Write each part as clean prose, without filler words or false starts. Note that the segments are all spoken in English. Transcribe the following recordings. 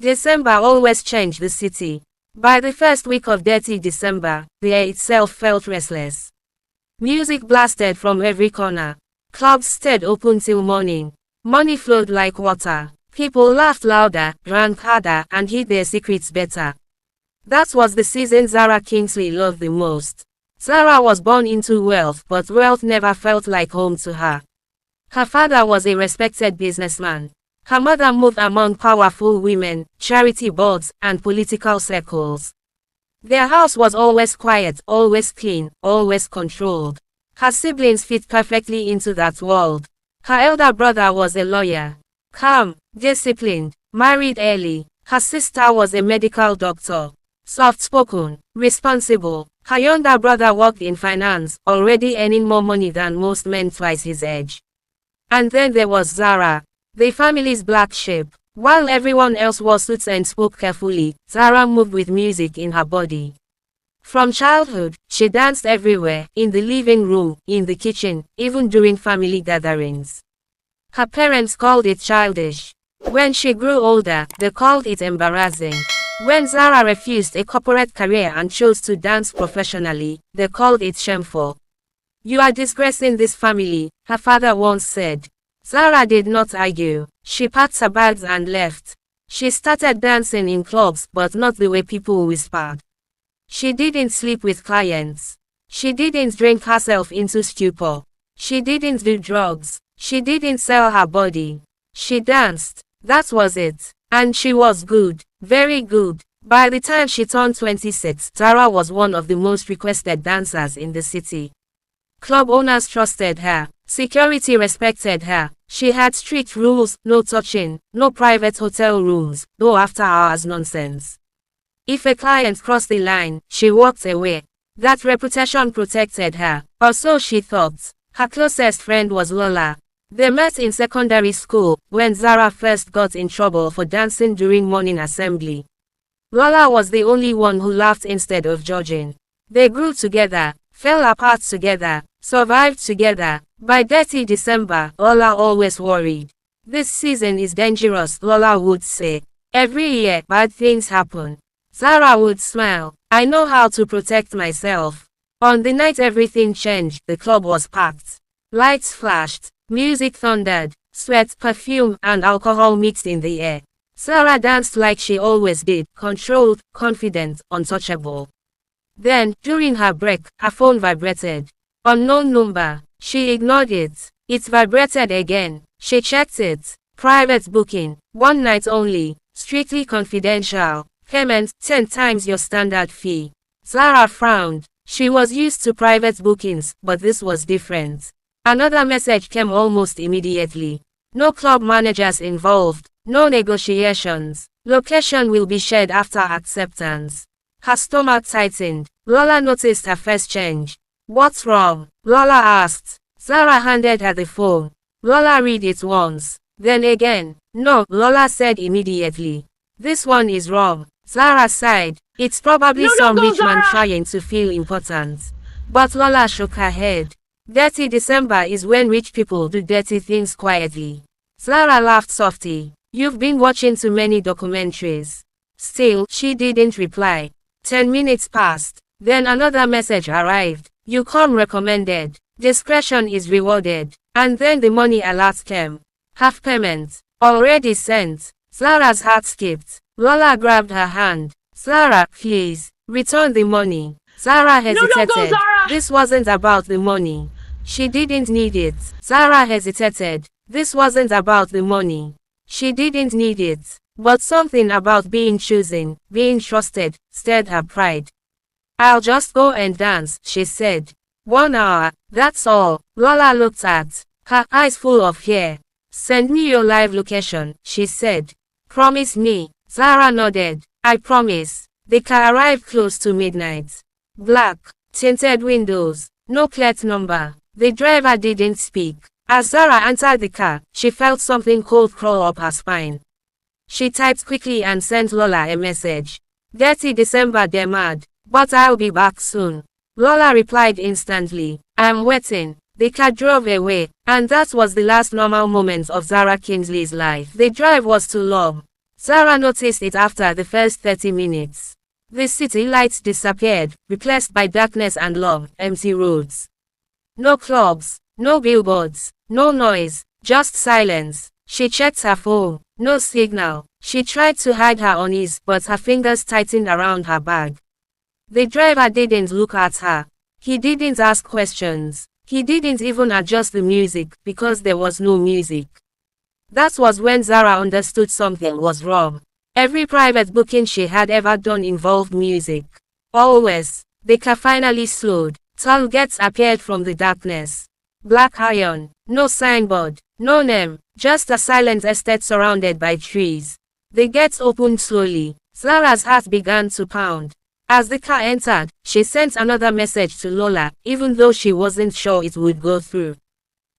December always changed the city. By the first week of Detty December, the air itself felt restless. Music blasted from every corner. Clubs stayed open till morning. Money flowed like water. People laughed louder, drank harder, and hid their secrets better. That was the season Zara Kingsley loved the most. Zara was born into wealth, but wealth never felt like home to her. Her father was a respected businessman. Her mother moved among powerful women, charity boards, and political circles. Their house was always quiet, always clean, always controlled. Her siblings fit perfectly into that world. Her elder brother was a lawyer. Calm, disciplined, married early. Her sister was a medical doctor. Soft-spoken, responsible. Her younger brother worked in finance, already earning more money than most men twice his age. And then there was Zara, the family's black sheep. While everyone else wore suits and spoke carefully, Zara moved with music in her body. From childhood, she danced everywhere, in the living room, in the kitchen, even during family gatherings. Her parents called it childish. When she grew older, they called it embarrassing. When Zara refused a corporate career and chose to dance professionally, they called it shameful. "You are disgracing this family," her father once said. Zara did not argue. She packed her bags and left. She started dancing in clubs, but not the way people whispered. She didn't sleep with clients. She didn't drink herself into stupor. She didn't do drugs. She didn't sell her body. She danced. That was it. And she was good. Very good. By the time she turned 26, Zara was one of the most requested dancers in the city. Club owners trusted her. Security respected her. She had strict rules, no touching, no private hotel rooms, no after-hours nonsense. If a client crossed the line, she walked away. That reputation protected her, or so she thought. Her closest friend was Lola. They met in secondary school, when Zara first got in trouble for dancing during morning assembly. Lola was the only one who laughed instead of judging. They grew together, fell apart together, survived together. By Detty December, Lola always worried. "This season is dangerous," Lola would say. "Every year, bad things happen." Zara would smile. "I know how to protect myself." On the night everything changed, the club was packed. Lights flashed, music thundered, sweat, perfume, and alcohol mixed in the air. Zara danced like she always did, controlled, confident, untouchable. Then, during her break, her phone vibrated. Unknown number. She ignored it. It vibrated again. She checked it. Private booking. One night only. Strictly confidential. Payment 10 times your standard fee. Zara frowned. She was used to private bookings, but this was different. Another message came almost immediately. "No club managers involved. No negotiations. Location will be shared after acceptance." Her stomach tightened. Lola noticed her face change. "What's wrong?" Lola asked. Zara handed her the phone. Lola read it once. Then again. "No," Lola said immediately. "This one is wrong." Zara sighed. "It's probably some rich man trying to feel important." But Lola shook her head. Detty December is when rich people do dirty things quietly. Zara laughed softly. "You've been watching too many documentaries." Still, she didn't reply. 10 minutes passed. Then another message arrived. "You come recommended. Discretion is rewarded." And then the money alert came. "Half payment. Already sent." Zara's heart skipped. Lola grabbed her hand. "Zara, please, return the money." Zara hesitated. No, don't go, Zara! This wasn't about the money. She didn't need it. Zara hesitated. This wasn't about the money. She didn't need it. But something about being chosen, being trusted, stirred her pride. "I'll just go and dance," she said. 1 hour, that's all. Lola looked at her, eyes full of fear. "Send me your live location," she said. "Promise me." Zara nodded. "I promise." The car arrived close to midnight. Black, tinted windows, no plate number. The driver didn't speak. As Zara entered the car, she felt something cold crawl up her spine. She typed quickly and sent Lola a message. "Detty December, they're mad, but I'll be back soon." Lola replied instantly. "I'm waiting." The car drove away, and that was the last normal moment of Zara Kingsley's life. The drive was too long. Zara noticed it after the first 30 minutes. The city lights disappeared, replaced by darkness and long, empty roads. No clubs, no billboards, no noise, just silence. She checked her phone, no signal. She tried to hide her unease, but her fingers tightened around her bag. The driver didn't look at her. He didn't ask questions. He didn't even adjust the music, because there was no music. That was when Zara understood something was wrong. Every private booking she had ever done involved music. Always. The car finally slowed. Tall gates appeared from the darkness. Black iron. No signboard. No name. Just a silent estate surrounded by trees. The gates opened slowly. Zara's heart began to pound. As the car entered, she sent another message to Lola, even though she wasn't sure it would go through.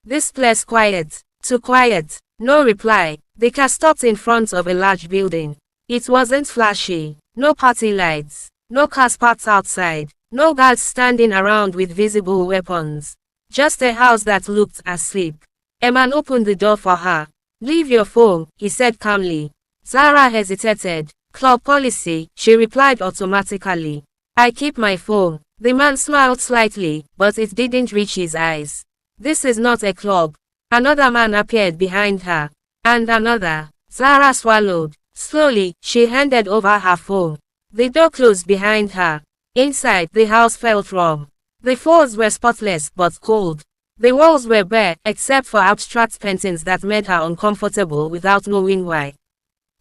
This place quiet. Too quiet. No reply. The car stopped in front of a large building. It wasn't flashy. No party lights. No cars parked outside. No guards standing around with visible weapons. Just a house that looked asleep. A man opened the door for her. "Leave your phone," he said calmly. Zara hesitated. "Club policy," she replied automatically. "I keep my phone." The man smiled slightly, but it didn't reach his eyes. "This is not a club." Another man appeared behind her. And another. Zara swallowed. Slowly, she handed over her phone. The door closed behind her. Inside, the house felt wrong. The floors were spotless but cold. The walls were bare, except for abstract paintings that made her uncomfortable without knowing why.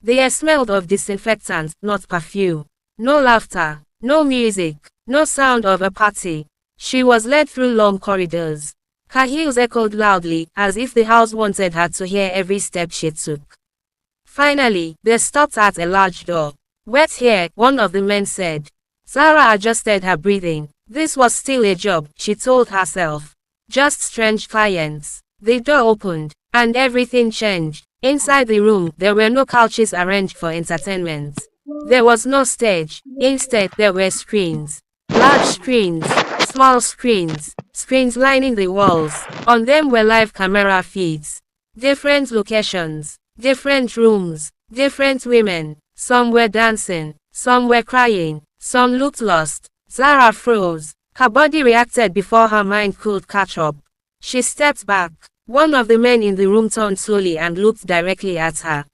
The air smelled of disinfectant, not perfume. No laughter, no music, no sound of a party. She was led through long corridors. Her heels echoed loudly, as if the house wanted her to hear every step she took. Finally, they stopped at a large door. "Wait here," one of the men said. Zara adjusted her breathing. This was still a job, she told herself. Just strange clients. The door opened, and everything changed. Inside the room, there were no couches arranged for entertainment. There was no stage. Instead, there were screens. Large screens, small screens, screens lining the walls. On them were live camera feeds. Different locations, different rooms, different women. Some were dancing, some were crying, some looked lost. Zara froze. Her body reacted before her mind could catch up. She stepped back. One of the men in the room turned slowly and looked directly at her.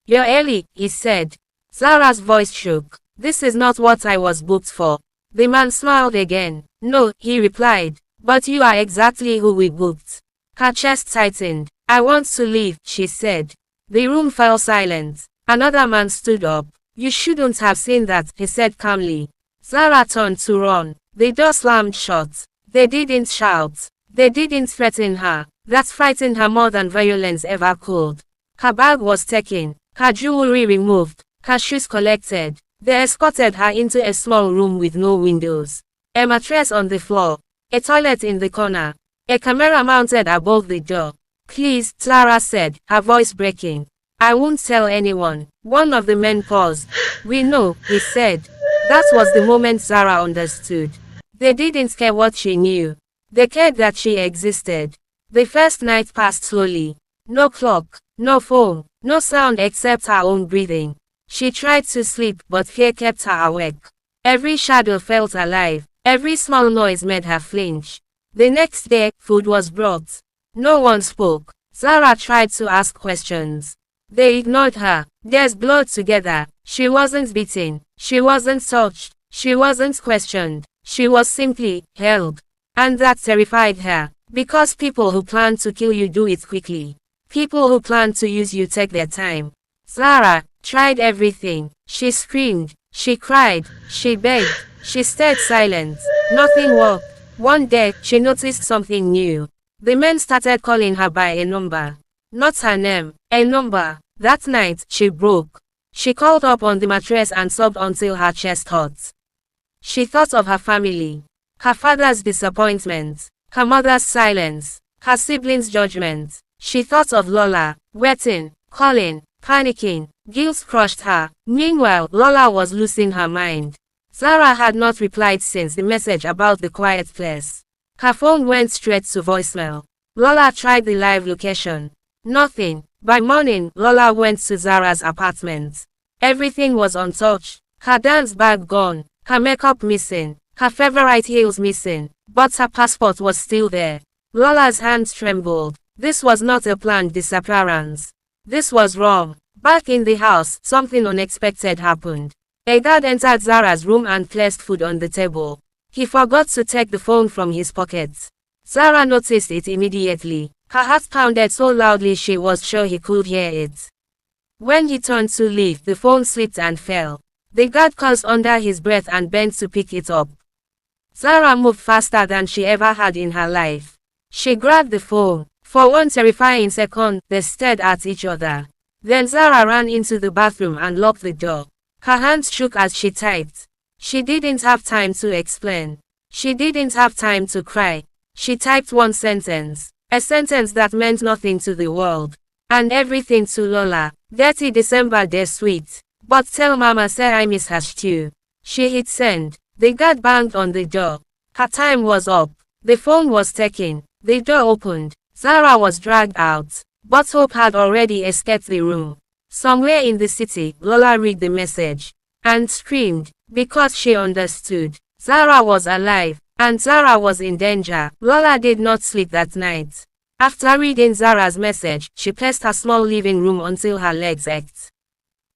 "You're early," he said. Zara's voice shook. "This is not what I was booked for." The man smiled again. "No," he replied. "But you are exactly who we booked." Her chest tightened. "I want to leave," she said. The room fell silent. Another man stood up. "You shouldn't have seen that," he said calmly. Zara turned to run. The door slammed shut. They didn't shout. They didn't threaten her. That frightened her more than violence ever could. Her bag was taken. Her jewelry removed. Her shoes collected. They escorted her into a small room with no windows. A mattress on the floor. A toilet in the corner. A camera mounted above the door. "Please," Zara said, her voice breaking. "I won't tell anyone." One of the men paused. "We know," he said. That was the moment Zara understood. They didn't care what she knew. They cared that she existed. The first night passed slowly. No clock, no phone, no sound except her own breathing. She tried to sleep, but fear kept her awake. Every shadow felt alive. Every small noise made her flinch. The next day, food was brought. No one spoke. Zara tried to ask questions. They ignored her. There's blood together. She wasn't beaten. She wasn't touched. She wasn't questioned. She was simply held. And that terrified her. Because people who plan to kill you do it quickly. People who plan to use you take their time. Zara tried everything. She screamed. She cried. She begged. She stayed silent. Nothing worked. One day, she noticed something new. The men started calling her by a number. Not her name. A number. That night, she broke. She curled up on the mattress and sobbed until her chest hurt. She thought of her family. Her father's disappointment. Her mother's silence. Her siblings' judgment. She thought of Lola, waiting, calling, panicking. Guilt crushed her. Meanwhile, Lola was losing her mind. Zara had not replied since the message about the quiet place. Her phone went straight to voicemail. Lola tried the live location. Nothing. By morning, Lola went to Zara's apartment. Everything was untouched. Her dance bag gone, her makeup missing, her favorite heels missing, but her passport was still there. Lola's hands trembled. This was not a planned disappearance. This was wrong. Back in the house, something unexpected happened. A guard entered Zara's room and placed food on the table. He forgot to take the phone from his pocket. Zara noticed it immediately. Her heart pounded so loudly she was sure he could hear it. When he turned to leave, the phone slipped and fell. The guard cursed under his breath and bent to pick it up. Zara moved faster than she ever had in her life. She grabbed the phone. For one terrifying second, they stared at each other. Then Zara ran into the bathroom and locked the door. Her hands shook as she typed. She didn't have time to explain. She didn't have time to cry. She typed one sentence. A sentence that meant nothing to the world. And everything to Lola. Detty December dey sweet. But tell mama say I miss her stew. She hit send. The guard banged on the door. Her time was up. The phone was taken. The door opened. Zara was dragged out. But Hope had already escaped the room. Somewhere in the city, Lola read the message. And screamed. Because she understood. Zara was alive. And Zara was in danger. Lola did not sleep that night. After reading Zara's message, she paced her small living room until her legs ached.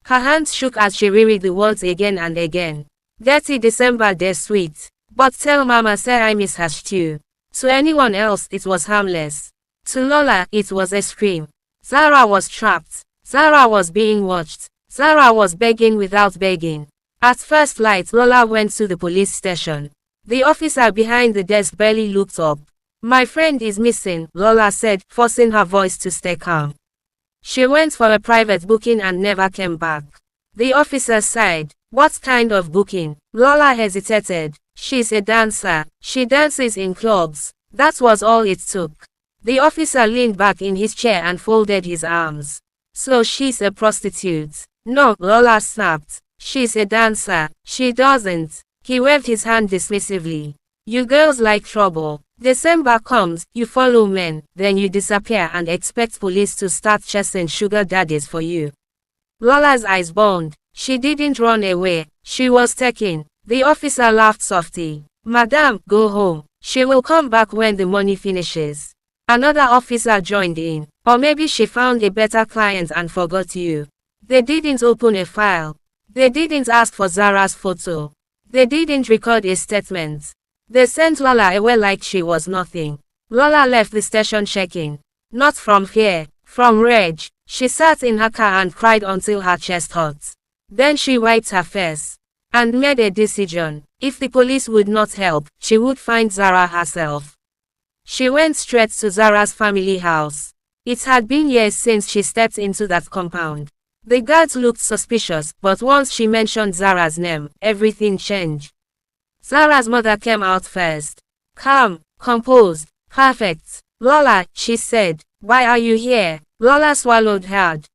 Her hands shook as she reread the words again and again. Detty December dey sweet. But tell mama say I miss her stew. To anyone else, it was harmless. To Lola, it was a scream. Zara was trapped. Zara was being watched. Zara was begging without begging. At first light, Lola went to the police station. The officer behind the desk barely looked up. My friend is missing, Lola said, forcing her voice to stay calm. She went for a private booking and never came back. The officer sighed. What kind of booking? Lola hesitated. She's a dancer. She dances in clubs. That was all it took. The officer leaned back in his chair and folded his arms. So she's a prostitute? No, Lola snapped. She's a dancer. She doesn't. He waved his hand dismissively. You girls like trouble. December comes, you follow men, then you disappear and expect police to start chasing sugar daddies for you. Lola's eyes burned. She didn't run away. She was taken. The officer laughed softly. Madam, go home. She will come back when the money finishes. Another officer joined in. Or maybe she found a better client and forgot you. They didn't open a file. They didn't ask for Zara's photo. They didn't record a statement. They sent Lola away like she was nothing. Lola left the station shaking. Not from fear, from rage. She sat in her car and cried until her chest hurt. Then she wiped her face. And made a decision. If the police would not help, she would find Zara herself. She went straight to Zara's family house. It had been years since she stepped into that compound. The guards looked suspicious, but once she mentioned Zara's name, everything changed. Zara's mother came out first. Calm, composed, perfect. Lola, she said, why are you here? Lola swallowed hard.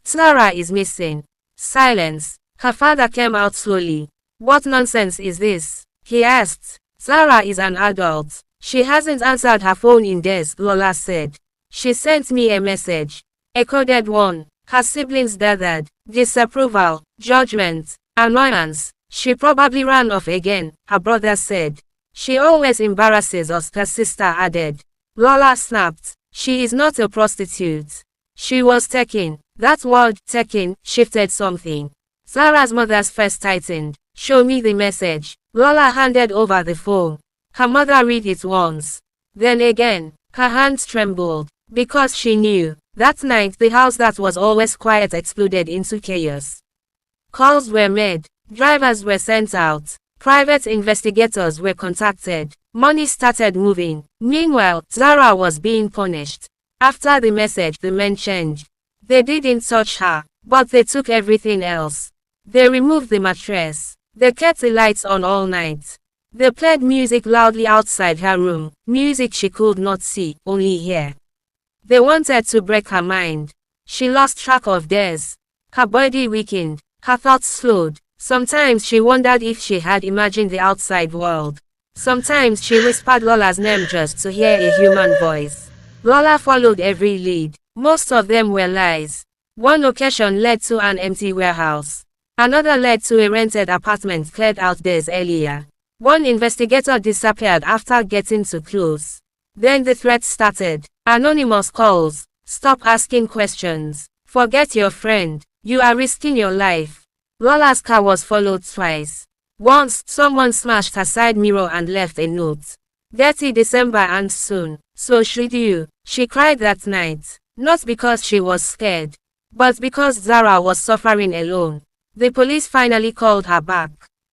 Zara is missing. Silence. Her father came out slowly. What nonsense is this? He asked. Zara is an adult. She hasn't answered her phone in days, Lola said. She sent me a message. A coded one. Her siblings gathered. Disapproval, judgment, annoyance. She probably ran off again, her brother said. She always embarrasses us, her sister added. Lola snapped. She is not a prostitute. She was taken. That word, taken, shifted something. Zara's mother's face tightened. Show me the message. Lola handed over the phone. Her mother read it once. Then again. Her hands trembled. Because she knew. That night the house that was always quiet exploded into chaos. Calls were made. Drivers were sent out. Private investigators were contacted. Money started moving. Meanwhile, Zara was being punished. After the message, the men changed. They didn't touch her, but they took everything else. They removed the mattress. They kept the lights on all night. They played music loudly outside her room, music she could not see, only hear. They wanted to break her mind. She lost track of days. Her body weakened. Her thoughts slowed. Sometimes she wondered if she had imagined the outside world. Sometimes she whispered Lola's name just to hear a human voice. Lola followed every lead. Most of them were lies. One location led to an empty warehouse. Another led to a rented apartment cleared out days earlier. One investigator disappeared after getting too close. Then the threat started. Anonymous calls. Stop asking questions. Forget your friend. You are risking your life. Lola's car was followed twice. Once, someone smashed her side mirror and left a note. Detty December and soon. So should you. She cried that night. Not because she was scared, but because Zara was suffering alone. The police finally called her back.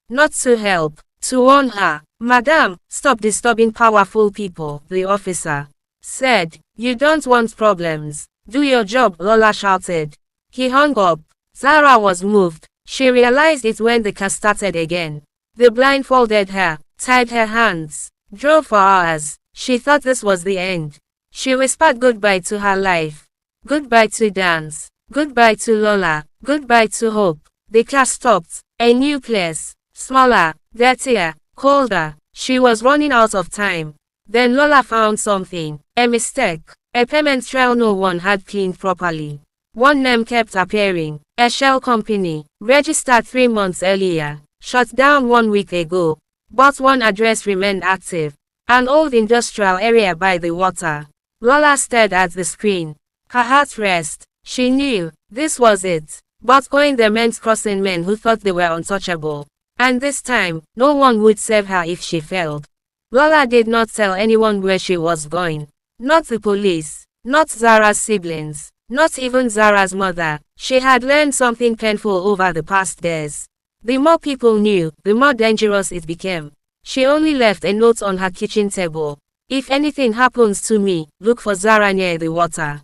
Not to help, to warn her. Madam, stop disturbing powerful people, the officer said. You don't want problems. Do your job, Lola shouted. He hung up. Zara was moved. She realized it when the car started again. They blindfolded her, tied her hands, drove for hours. She thought this was the end. She whispered goodbye to her life. Goodbye to dance. Goodbye to Lola. Goodbye to hope. The car stopped. A new place. Smaller, dirtier, colder. She was running out of time. Then Lola found something. A mistake. A payment trail no one had cleaned properly. One name kept appearing. A shell company. Registered 3 months earlier. Shut down 1 week ago. But one address remained active. An old industrial area by the water. Lola stared at the screen. Her heart raced. She knew. This was it. But going there meant crossing men who thought they were untouchable. And this time, no one would save her if she failed. Lola did not tell anyone where she was going. Not the police. Not Zara's siblings. Not even Zara's mother. She had learned something painful over the past days. The more people knew, the more dangerous it became. She only left a note on her kitchen table. If anything happens to me, look for Zara near the water.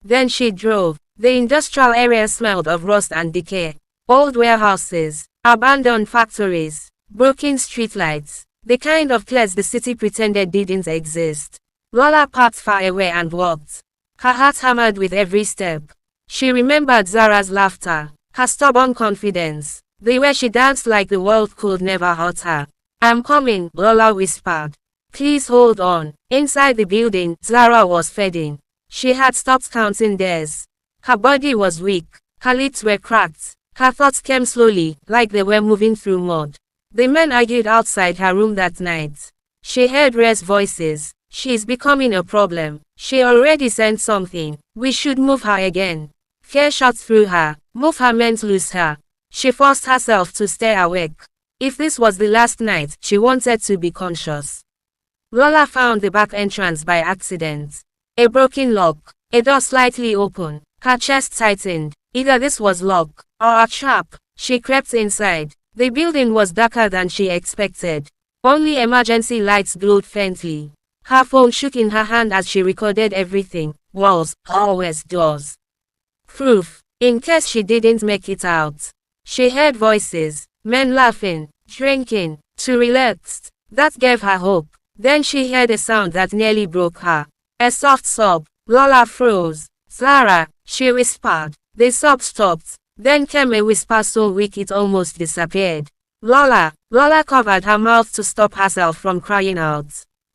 Then she drove. The industrial area smelled of rust and decay. Old warehouses, abandoned factories, broken streetlights, the kind of place the city pretended didn't exist. Lola parked far away and walked. Her heart hammered with every step. She remembered Zara's laughter, her stubborn confidence, the way she danced like the world could never hurt her. I'm coming, Lola whispered. Please hold on. Inside the building, Zara was fading. She had stopped counting days. Her body was weak. Her lips were cracked. Her thoughts came slowly, like they were moving through mud. The men argued outside her room that night. She heard raised voices. She's becoming a problem. She already sent something. We should move her again. Fear shot through her. Move her meant lose her. She forced herself to stay awake. If this was the last night, she wanted to be conscious. Lola found the back entrance by accident. A broken lock. A door slightly open. Her chest tightened. Either this was luck, or a trap. She crept inside. The building was darker than she expected. Only emergency lights glowed faintly. Her phone shook in her hand as she recorded everything. Walls, hallways, doors. Proof. In case she didn't make it out. She heard voices. Men laughing, drinking, too relaxed. That gave her hope. Then she heard a sound that nearly broke her. A soft sob. Lola froze. Zara, she whispered. The sob stopped. Then came a whisper so weak it almost disappeared. Lola. Lola covered her mouth to stop herself from crying out.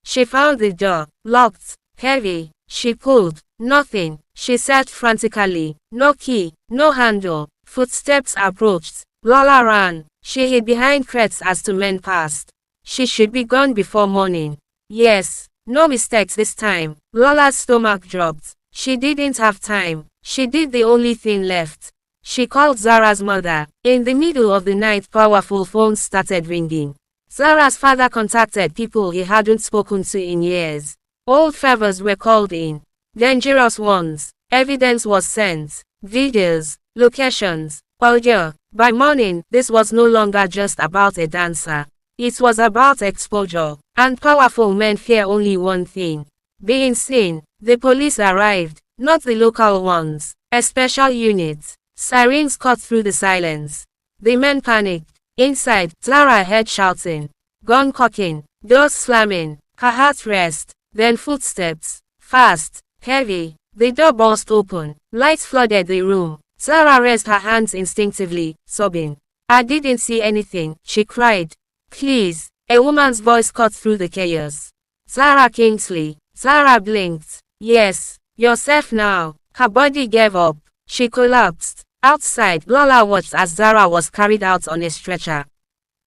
She found the door. Locked. Heavy. She pulled. Nothing. She searched frantically. No key. No handle. Footsteps approached. Lola ran. She hid behind crates as two men passed. She should be gone before morning. Yes. No mistakes this time. Lola's stomach dropped. She didn't have time. She did the only thing left. She called Zara's mother. In the middle of the night, powerful phones started ringing. Zara's father contacted people he hadn't spoken to in years. Old favors were called in. Dangerous ones. Evidence was sent. Videos, locations, audio. By morning, this was no longer just about a dancer. It was about exposure. And powerful men fear only one thing. Being seen. The police arrived. Not the local ones. A special unit. Sirens cut through the silence. The men panicked. Inside, Zara heard shouting. Gun cocking. Doors slamming. Her heart raced. Then footsteps. Fast. Heavy. The door burst open. Lights flooded the room. Zara raised her hands instinctively, sobbing. I didn't see anything, she cried. Please. A woman's voice cut through the chaos. Zara Kingsley. Zara blinked. Yes. You're safe now. Her body gave up. She collapsed. Outside, Lola watched as Zara was carried out on a stretcher.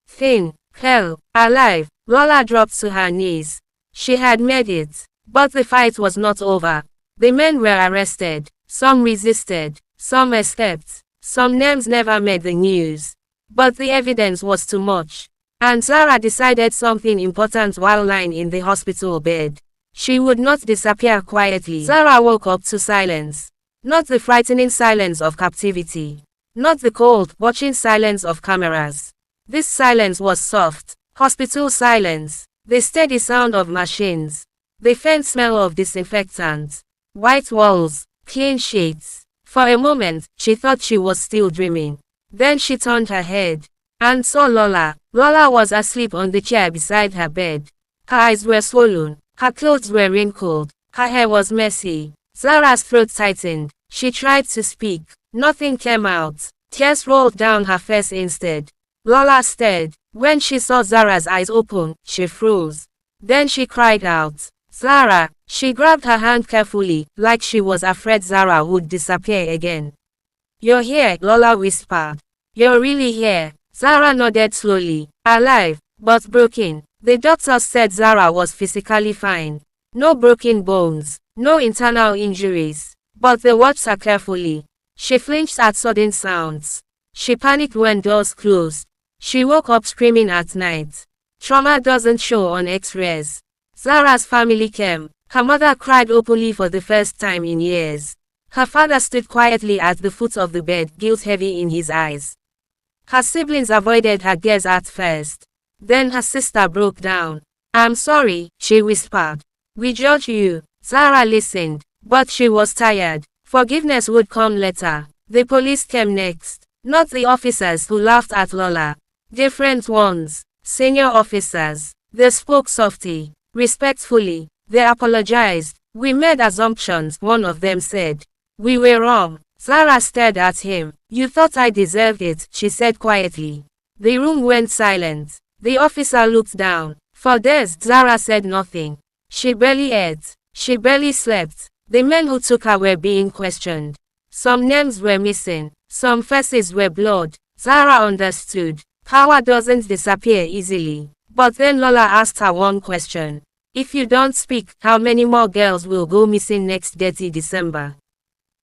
Thin, pale, alive, Lola dropped to her knees. She had made it. But the fight was not over. The men were arrested. Some resisted. Some escaped. Some names never made the news. But the evidence was too much. And Zara decided something important while lying in the hospital bed. She would not disappear quietly. Zara woke up to silence. Not the frightening silence of captivity. Not the cold, watching silence of cameras. This silence was soft. Hospital silence. The steady sound of machines. The faint smell of disinfectant. White walls. Clean sheets. For a moment, she thought she was still dreaming. Then she turned her head and saw Lola. Lola was asleep on the chair beside her bed. Her eyes were swollen. Her clothes were wrinkled. Her hair was messy. Zara's throat tightened. She tried to speak. Nothing came out. Tears rolled down her face instead. Lola stared. When she saw Zara's eyes open, she froze. Then she cried out, "Zara!" She grabbed her hand carefully, like she was afraid Zara would disappear again. "You're here," Lola whispered. "You're really here." Zara nodded slowly. Alive, but broken. The doctors said Zara was physically fine. No broken bones. No internal injuries. But they watched her carefully. She flinched at sudden sounds. She panicked when doors closed. She woke up screaming at night. Trauma doesn't show on X-rays. Zara's family came. Her mother cried openly for the first time in years. Her father stood quietly at the foot of the bed, guilt heavy in his eyes. Her siblings avoided her gaze at first. Then her sister broke down. "I'm sorry," she whispered. "We judge you." Zara listened, but she was tired. Forgiveness would come later. The police came next. Not the officers who laughed at Lola. Different ones. Senior officers. They spoke softly, respectfully. They apologized. "We made assumptions," one of them said. "We were wrong." Zara stared at him. "You thought I deserved it," she said quietly. The room went silent. The officer looked down. For days, Zara said nothing. She barely ate. She barely slept. The men who took her were being questioned. Some names were missing. Some faces were blurred. Zara understood. Power doesn't disappear easily. But then Lola asked her one question. "If you don't speak, how many more girls will go missing next Detty December?"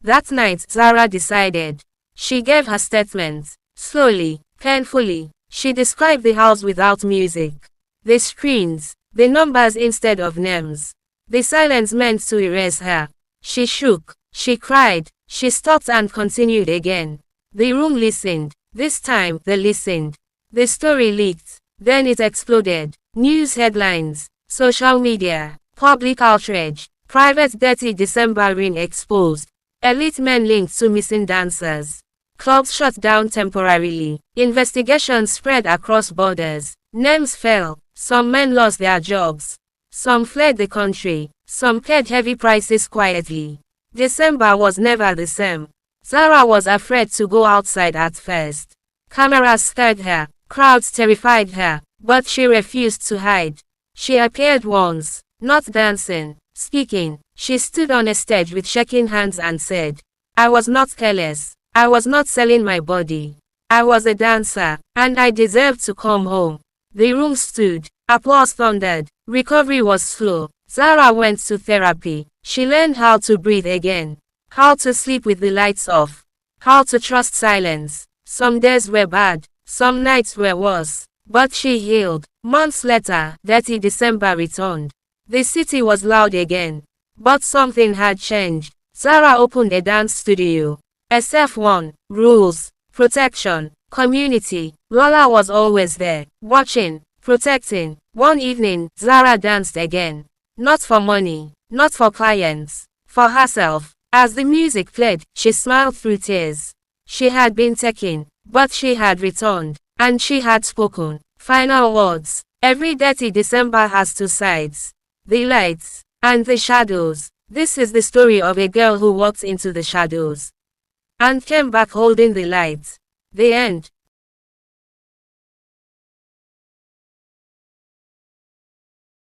That night, Zara decided. She gave her statement. Slowly, painfully, she described the house without music. The screens, the numbers instead of names. The silence meant to erase her. She shook, she cried, she stopped and continued again. The room listened. This time, they listened. The story leaked. Then it exploded. News headlines, social media, public outrage, private Detty December ring exposed. Elite men linked to missing dancers. Clubs shut down temporarily. Investigations spread across borders. Names fell. Some men lost their jobs. Some fled the country. Some paid heavy prices quietly. December was never the same. Zara was afraid to go outside at first. Cameras scared her. Crowds terrified her. But she refused to hide. She appeared once. Not dancing. Speaking. She stood on a stage with shaking hands and said, "I was not careless. I was not selling my body. I was a dancer. And I deserved to come home." The room stood. Applause thundered. Recovery was slow. Zara went to therapy. She learned how to breathe again. How to sleep with the lights off. How to trust silence. Some days were bad. Some nights were worse. But she healed. Months later, Detty December returned. The city was loud again. But something had changed. Zara opened a dance studio. A safe one. Rules. Protection. Community. Lola was always there. Watching. Protecting. One evening, Zara danced again. Not for money. Not for clients. For herself. As the music played, she smiled through tears. She had been taken. But she had returned. And she had spoken. Final words. Every Detty December has two sides. The lights. And the shadows. This is the story of a girl who walked into the shadows. And came back holding the light. The end.